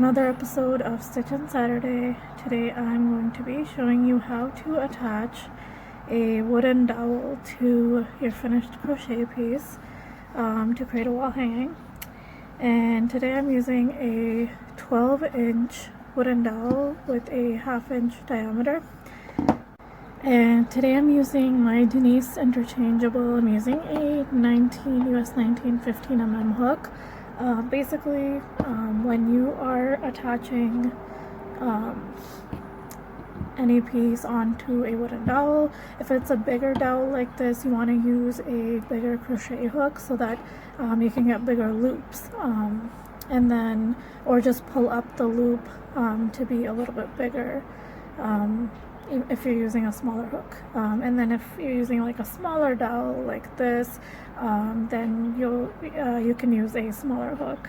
another episode of Stitch on Saturday. Today I'm going to be showing you how to attach a wooden dowel to your finished crochet piece to create a wall hanging. And today I'm using a 12-inch wooden dowel with a 1/2 inch diameter. And today I'm using my Denise Interchangeable. I'm using a US 19 15mm hook. Basically, when you are attaching any piece onto a wooden dowel, if it's a bigger dowel like this, you want to use a bigger crochet hook so that you can get bigger loops, and then or just pull up the loop to be a little bit bigger if you're using a smaller hook. And then if you're using like a smaller dowel like this, then you can use a smaller hook.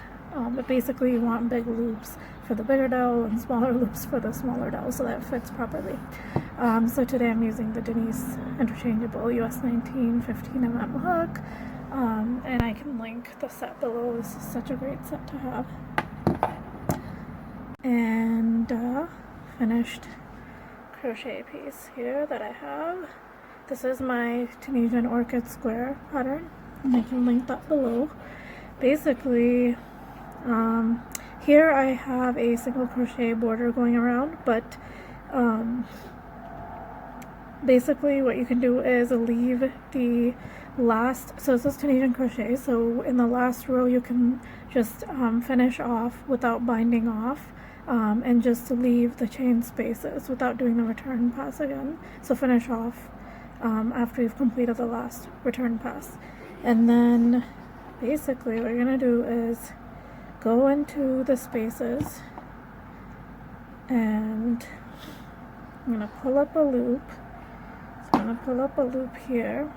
But basically you want big loops for the bigger dowel and smaller loops for the smaller dowel so that it fits properly. So today I'm using the Denise Interchangeable US 19 15mm hook, and I can link the set below. This is such a great set to have. And finished crochet piece here that I have. This is my Tunisian orchid square pattern, and I can link that below. Basically, here I have a single crochet border going around, but basically what you can do is leave the last, so this is Tunisian crochet, so in the last row you can just finish off without binding off, and just leave the chain spaces without doing the return pass again. So finish off after you've completed the last return pass. And then basically what you're going to do is go into the spaces, and I'm going to pull up a loop. So I'm going to pull up a loop here.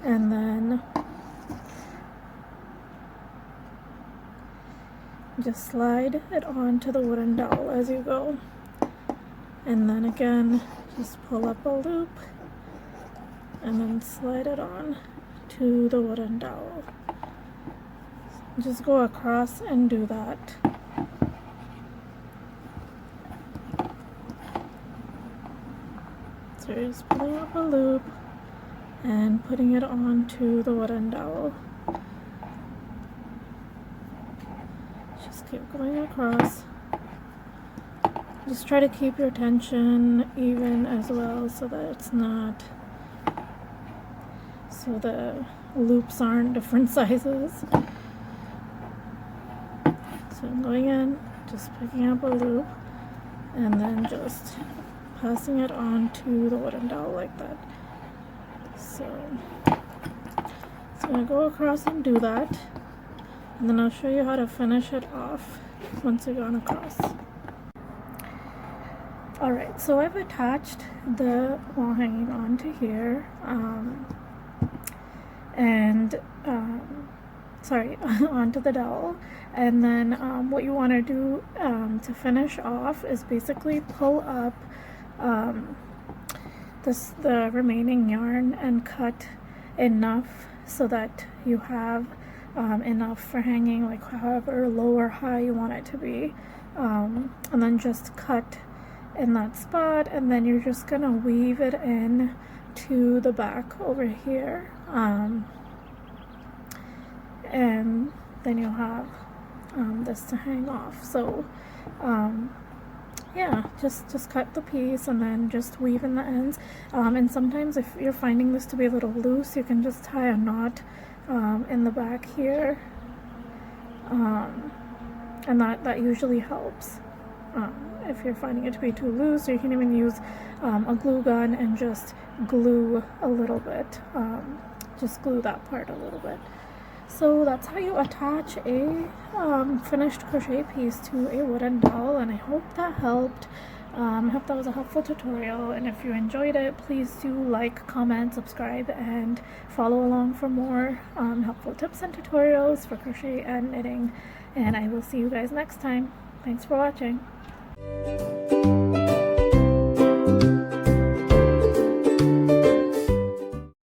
And then just slide it onto the wooden dowel as you go. And then again, just pull up a loop and then slide it on to the wooden dowel. Just go across and do that. So you're just pulling up a loop and putting it onto the wooden dowel. Just keep going across. Just try to keep your tension even as well so that it's not, so the loops aren't different sizes. So I'm going in, just picking up a loop, and then just passing it onto the wooden dowel like that. So I'm going to go across and do that, and then I'll show you how to finish it off once you've gone across. Alright, so I've attached the wall hanging onto here, onto the dowel, and then what you want to do to finish off is basically pull up the remaining yarn and cut enough so that you have enough for hanging, like however low or high you want it to be, and then just cut in that spot, and then you're just gonna weave it in to the back over here, and then you'll have this to hang off. So yeah, just cut the piece and then just weave in the ends, and sometimes if you're finding this to be a little loose, you can just tie a knot in the back here, and that usually helps. If you're finding it to be too loose, or you can even use a glue gun and just glue a little bit, just glue that part a little bit. So that's how you attach a finished crochet piece to a wooden dowel, and I hope that helped. I hope that was a helpful tutorial, and if you enjoyed it, please do like, comment, subscribe, and follow along for more helpful tips and tutorials for crochet and knitting, and I will see you guys next time. Thanks for watching.